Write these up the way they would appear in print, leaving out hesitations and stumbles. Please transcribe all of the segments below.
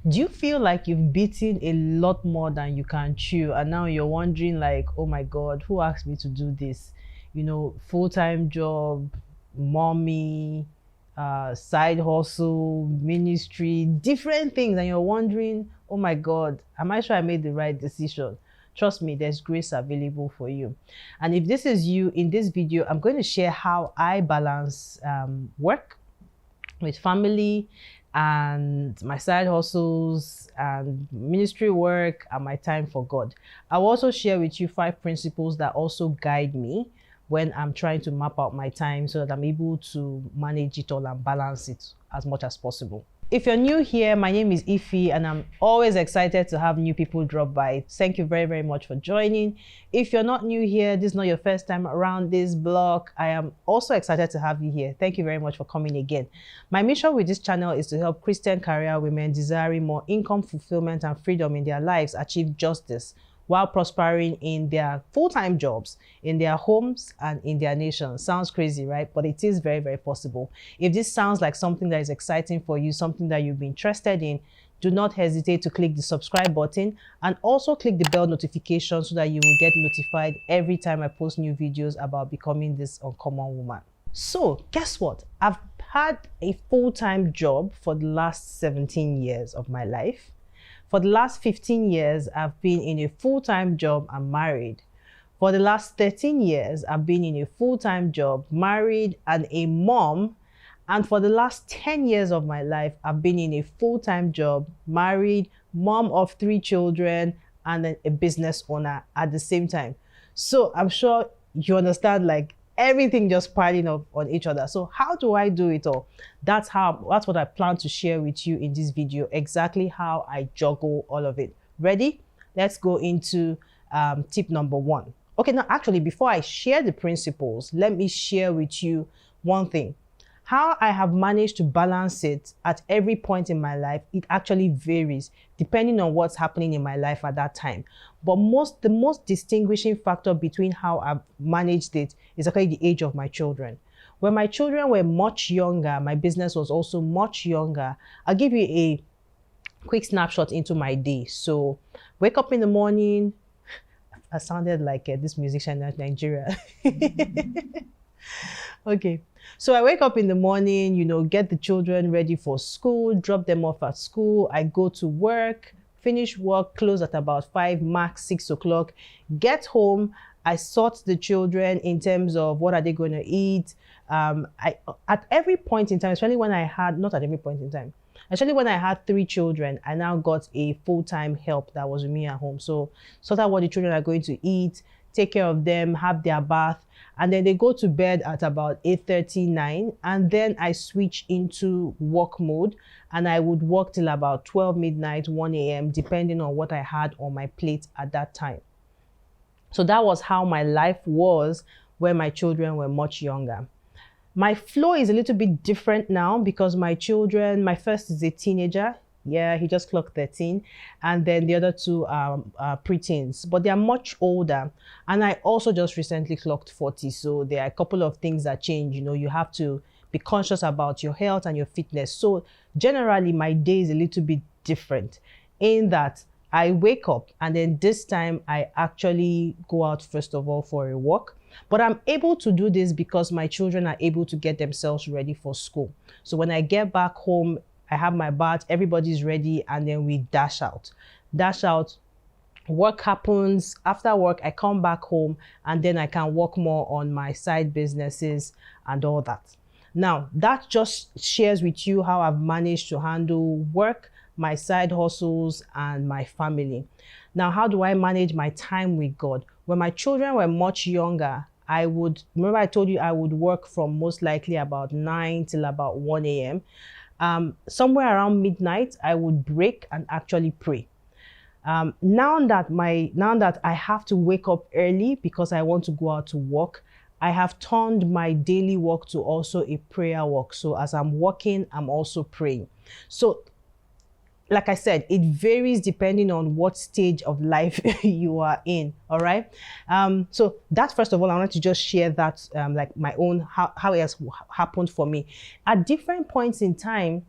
Do you feel like you've beaten a lot more than you can chew, and now you're wondering like, oh my God, who asked me to do this? You know, full-time job, mommy, side hustle, ministry, different things, and you're wondering, oh my God, am I sure I made the right decision? Trust me, there's grace available for you. And if this is you, in this video, I'm going to share how I balance work with family and my side hustles and ministry work and my time for God. I'll also share with you 5 principles that also guide me when I'm trying to map out my time so that I'm able to manage it all and balance it as much as possible. If you're new here, my name is IPHIE and I'm always excited to have new people drop by. Thank you very, very much for joining. If you're not new here, this is not your first time around this blog, I am also excited to have you here. Thank you very much for coming again. My mission with this channel is to help Christian career women desiring more income, fulfillment, and freedom in their lives achieve justice while prospering in their full-time jobs, in their homes, and in their nation. Sounds crazy, right? But it is very, very possible. If this sounds like something that is exciting for you, something that you've been interested in, do not hesitate to click the subscribe button and also click the bell notification so that you will get notified every time I post new videos about becoming this uncommon woman. So guess what? I've had a full-time job for the last 17 years of my life. For the last 15 years, I've been in a full-time job and married. For the last 13 years, I've been in a full-time job, married, and a mom. And for the last 10 years of my life, I've been in a full-time job, married, mom of 3 children, and then a business owner at the same time. So I'm sure you understand, like, everything just piling up on each other. So how do I do it all? That's what I plan to share with you in this video, exactly how I juggle all of it. Ready? Let's go into tip number 1. Okay, now actually, before I share the principles, let me share with you one thing. How I have managed to balance it at every point in my life, it actually varies depending on what's happening in my life at that time. But the most distinguishing factor between how I've managed it is actually the age of my children. When my children were much younger, my business was also much younger. I'll give you a quick snapshot into my day. So wake up in the morning. I sounded like this musician in Nigeria. Okay. So I wake up in the morning, you know, get the children ready for school, drop them off at school. I go to work, finish work, close at about 5, max 6 o'clock. Get home, I sort the children in terms of what are they going to eat. At every point in time, especially when I had, not at every point in time, actually when I had 3 children, I now got a full-time help that was with me at home. So sort out what the children are going to eat, take care of them, have their bath, and then they go to bed at about 8:30, 9, and then I switch into work mode, and I would work till about 12 midnight, 1 a.m., depending on what I had on my plate at that time. So that was how my life was when my children were much younger. My flow is a little bit different now because my children, my first is a teenager. Yeah, he just clocked 13. And then the other 2 are preteens, but they are much older. And I also just recently clocked 40. So there are a couple of things that change. You know, you have to be conscious about your health and your fitness. So generally, my day is a little bit different in that I wake up and then this time I actually go out first of all for a walk. But I'm able to do this because my children are able to get themselves ready for school. So when I get back home, I have my bath, everybody's ready, and then we dash out. Work happens. After work, I come back home, and then I can work more on my side businesses and all that. Now, that just shares with you how I've managed to handle work, my side hustles, and my family. Now, how do I manage my time with God? When my children were much younger, remember I told you I would work from most likely about 9 till about 1 a.m. Somewhere around midnight, I would break and actually pray. Now that I have to wake up early because I want to go out to work, I have turned my daily walk to also a prayer walk. So as I'm walking, I'm also praying. So like I said, it varies depending on what stage of life you are in, all right? So that, first of all, I wanted to just share that, like my own, how it has happened for me. At different points in time,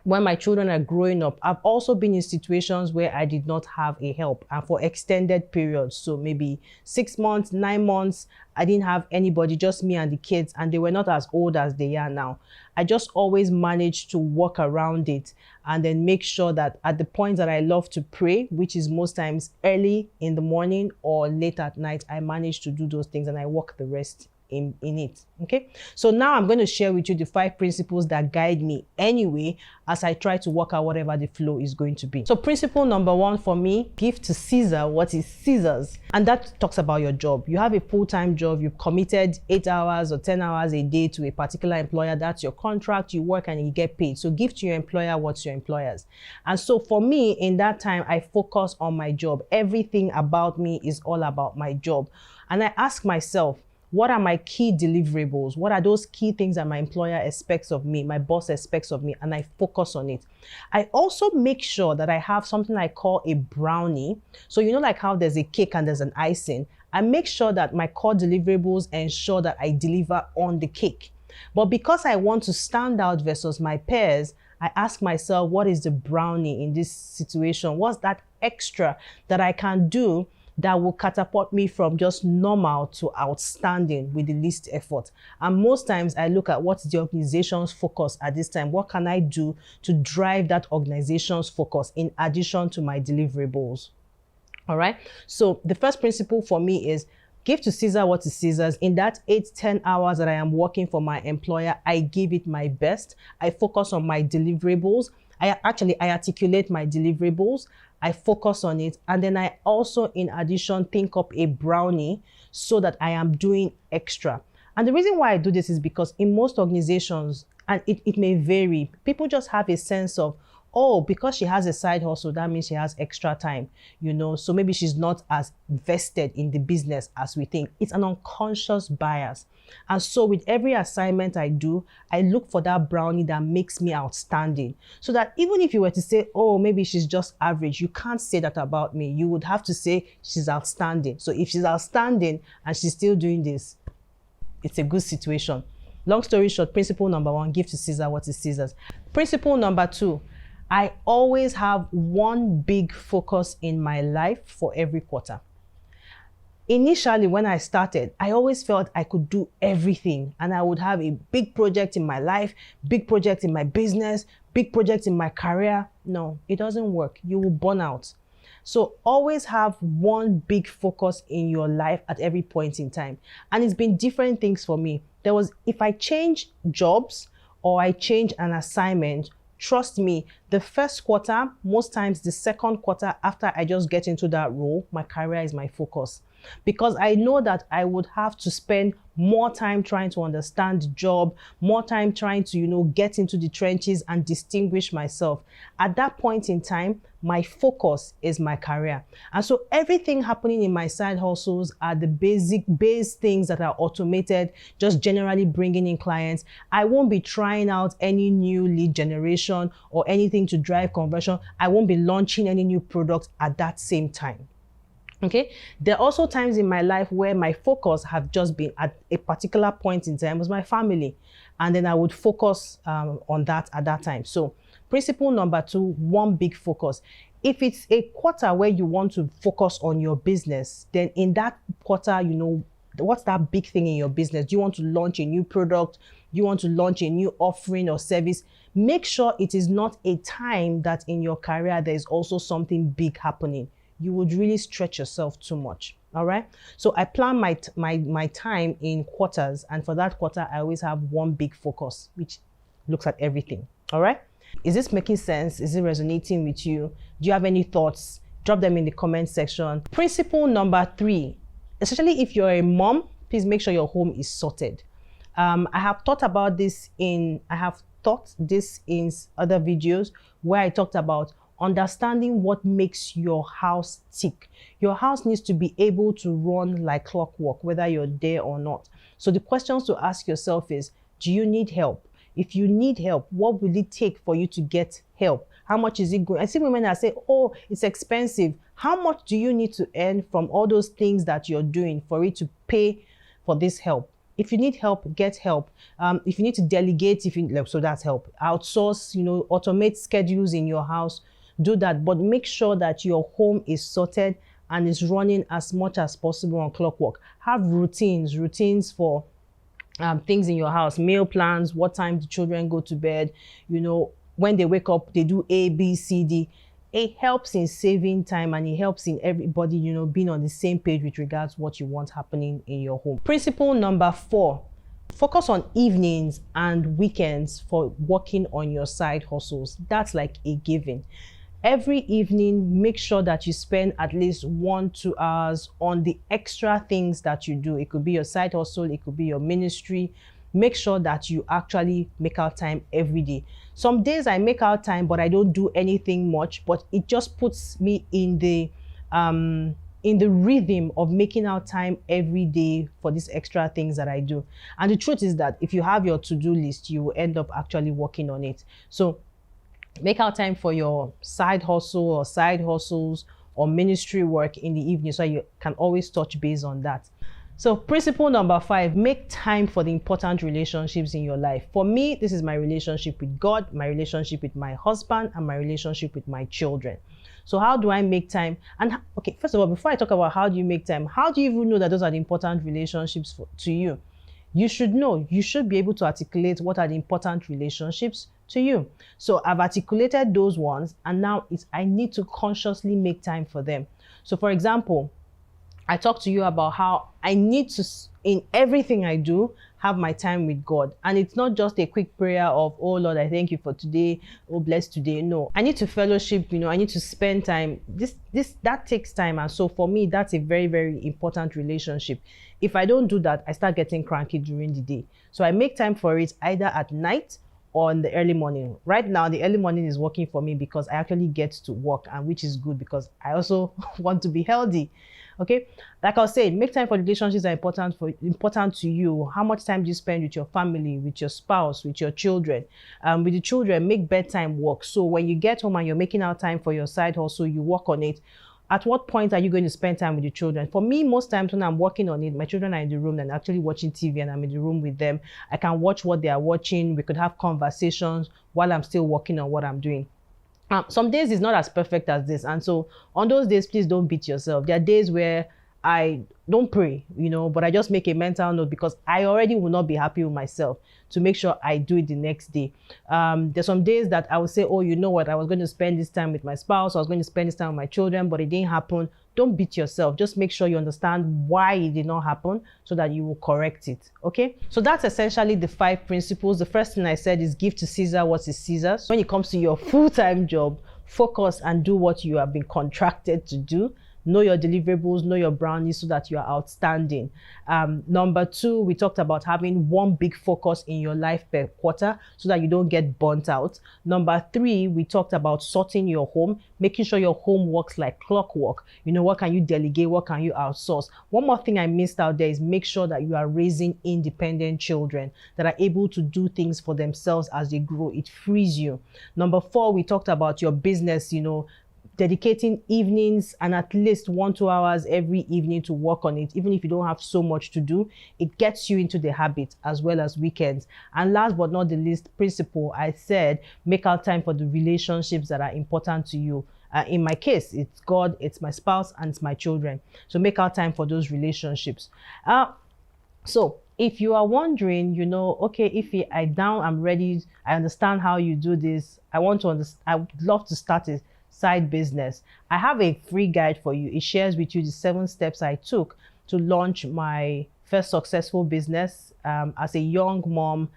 when my children are growing up, I've also been in situations where I did not have a help, and for extended periods. So maybe 6 months, 9 months, I didn't have anybody, just me and the kids, and they were not as old as they are now. I just always managed to work around it and then make sure that at the point that I love to pray, which is most times early in the morning or late at night, I manage to do those things and I work the rest in it. Okay, so now I'm going to share with you the 5 principles that guide me anyway as I try to work out whatever the flow is going to be. So principle number 1 for me: give to Caesar what is Caesar's. And that talks about your job. You have a full-time job, you've committed 8 hours or 10 hours a day to a particular employer. That's your contract, you work and you get paid. So give to your employer what's your employer's. And so for me, in that time, I focus on my job. Everything about me is all about my job. And I ask myself, what are my key deliverables? What are those key things that my employer expects of me, my boss expects of me, and I focus on it. I also make sure that I have something I call a brownie. So you know, like how there's a cake and there's an icing. I make sure that my core deliverables ensure that I deliver on the cake. But because I want to stand out versus my peers, I ask myself, what is the brownie in this situation? What's that extra that I can do that will catapult me from just normal to outstanding with the least effort? And most times I look at what's the organization's focus at this time. What can I do to drive that organization's focus in addition to my deliverables? All right. So the first principle for me is give to Caesar what is Caesar's. In that 8-10 hours that I am working for my employer, I give it my best. I focus on my deliverables. I articulate my deliverables. I focus on it. And then I also, in addition, think up a brownie so that I am doing extra. And the reason why I do this is because in most organizations, and it may vary, people just have a sense of, oh, because she has a side hustle, that means she has extra time, you know, so maybe she's not as vested in the business as we think. It's an unconscious bias. And so with every assignment I do, I look for that brownie that makes me outstanding. So that even if you were to say, oh, maybe she's just average, you can't say that about me. You would have to say she's outstanding. So if she's outstanding and she's still doing this, it's a good situation. Long story short, principle number 1, give to Caesar what is Caesar's. Principle number 2, I always have one big focus in my life for every quarter. Initially, when I started, I always felt I could do everything and I would have a big project in my life, big project in my business, big project in my career. No, it doesn't work. You will burn out. So always have one big focus in your life at every point in time. And it's been different things for me. If I change jobs or I change an assignment, trust me, the first quarter, most times the second quarter after I just get into that role, my career is my focus. Because I know that I would have to spend more time trying to understand the job, more time trying to, you know, get into the trenches and distinguish myself. At that point in time, my focus is my career. And so everything happening in my side hustles are the base things that are automated, just generally bringing in clients. I won't be trying out any new lead generation or anything to drive conversion. I won't be launching any new products at that same time. Okay, there are also times in my life where my focus have just been at a particular point in time was my family, and then I would focus on that at that time. So principle number 2, one big focus. If it's a quarter where you want to focus on your business, then in that quarter, you know, what's that big thing in your business? Do you want to launch a new product? Do you want to launch a new offering or service? Make sure it is not a time that in your career there is also something big happening. You would really stretch yourself too much. All right. So I plan my time in quarters, and for that quarter, I always have one big focus, which looks at everything. All right. Is this making sense? Is it resonating with you? Do you have any thoughts? Drop them in the comment section. Principle number 3, especially if you're a mom, please make sure your home is sorted. I have thought this in other videos where I talked about understanding what makes your house tick. Your house needs to be able to run like clockwork, whether you're there or not. So the questions to ask yourself is, do you need help? If you need help, what will it take for you to get help? How much is it going? I see women that say, oh, it's expensive. How much do you need to earn from all those things that you're doing for it to pay for this help? If you need help, get help. If you need to delegate, so that's help. Outsource, automate schedules in your house, do that. But make sure that your home is sorted and is running as much as possible on clockwork. Have routines for things in your house, meal plans, what time the children go to bed, when they wake up, they do A, B, C, D. It helps in saving time, and it helps in everybody, being on the same page with regards to what you want happening in your home. Principle number 4, focus on evenings and weekends for working on your side hustles. That's like a given. Every evening, make sure that you spend at least 1-2 hours on the extra things that you do. It could be your side hustle, it could be your ministry. Make sure that you actually make out time every day. Some days I make out time, but I don't do anything much, but it just puts me in the rhythm of making out time every day for these extra things that I do. And the truth is that if you have your to-do list, you will end up actually working on it. So make out time for your side hustle or side hustles or ministry work in the evening, so you can always touch base on that. So principle number 5, make time for the important relationships in your life. For me, this is my relationship with God, my relationship with my husband, and my relationship with my children. So how do I make time? And okay, first of all, before I talk about how do you make time, how do you even know that those are the important relationships to you? You should know. You should be able to articulate what are the important relationships to you. So I've articulated those ones, and now I need to consciously make time for them. So for example, I talked to you about how I need to, in everything I do, have my time with God. And it's not just a quick prayer of, oh Lord, I thank you for today, oh bless today. No, I need to fellowship, I need to spend time. That takes time. And so for me, that's a very, very important relationship. If I don't do that, I start getting cranky during the day. So I make time for it either at night or in the early morning. Right now, the early morning is working for me because I actually get to work, and which is good because I also want to be healthy. Okay, like I was saying, make time for relationships are important to you. How much time do you spend with your family, with your spouse, with your children? With the children, make bedtime work. So when you get home and you're making out time for your side hustle, you work on it. At what point are you going to spend time with your children? For me, most times when I'm working on it, my children are in the room and actually watching TV, and I'm in the room with them. I can watch what they are watching. We could have conversations while I'm still working on what I'm doing. Some days is not as perfect as this, and so on those days, please don't beat yourself. There are days where I don't pray, but I just make a mental note because I already will not be happy with myself to make sure I do it the next day. There's some days that I will say, oh, you know what, I was going to spend this time with my spouse, I was going to spend this time with my children, but it didn't happen. Don't beat yourself. Just make sure you understand why it did not happen so that you will correct it. Okay? So that's essentially the 5 principles. The first thing I said is give to Caesar what is Caesar's. When it comes to your full-time job, focus and do what you have been contracted to do. Know your deliverables, know your brownies so that you are outstanding. Number 2, we talked about having one big focus in your life per quarter so that you don't get burnt out. Number 3, we talked about sorting your home, making sure your home works like clockwork. What can you delegate? What can you outsource? One more thing I missed out there is make sure that you are raising independent children that are able to do things for themselves as they grow. It frees you. Number 4, we talked about your business, dedicating evenings and at least 1-2 hours every evening to work on it. Even if you don't have so much to do, it gets you into the habit, as well as weekends. And last but not the least principle, I said, make out time for the relationships that are important to you. In my case, it's God, it's my spouse, and it's my children. So make out time for those relationships. So if you are wondering, okay, if I'm ready, I understand how you do this. I would love to start it. Side business. I have a free guide for you. It shares with you the 7 steps I took to launch my first successful business as a young mom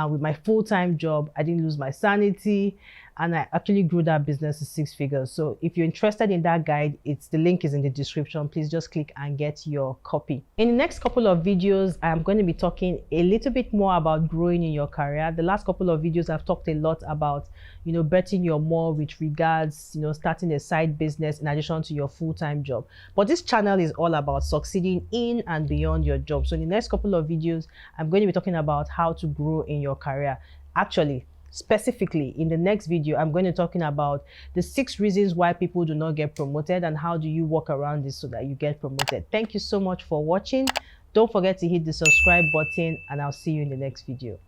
with my full-time job. I didn't lose my sanity, and I actually grew that business to 6 figures. So if you're interested in that guide, the link is in the description. Please just click and get your copy. In the next couple of videos, I'm going to be talking a little bit more about growing in your career. The last couple of videos, I've talked a lot about, betting your more with regards, starting a side business in addition to your full-time job. But this channel is all about succeeding in and beyond your job. So in the next couple of videos, I'm going to be talking about how to grow in your career. Actually, specifically in the next video, I'm going to be talking about the 6 reasons why people do not get promoted and how do you work around this so that you get promoted. Thank you so much for watching. Don't forget to hit the subscribe button, and I'll see you in the next video.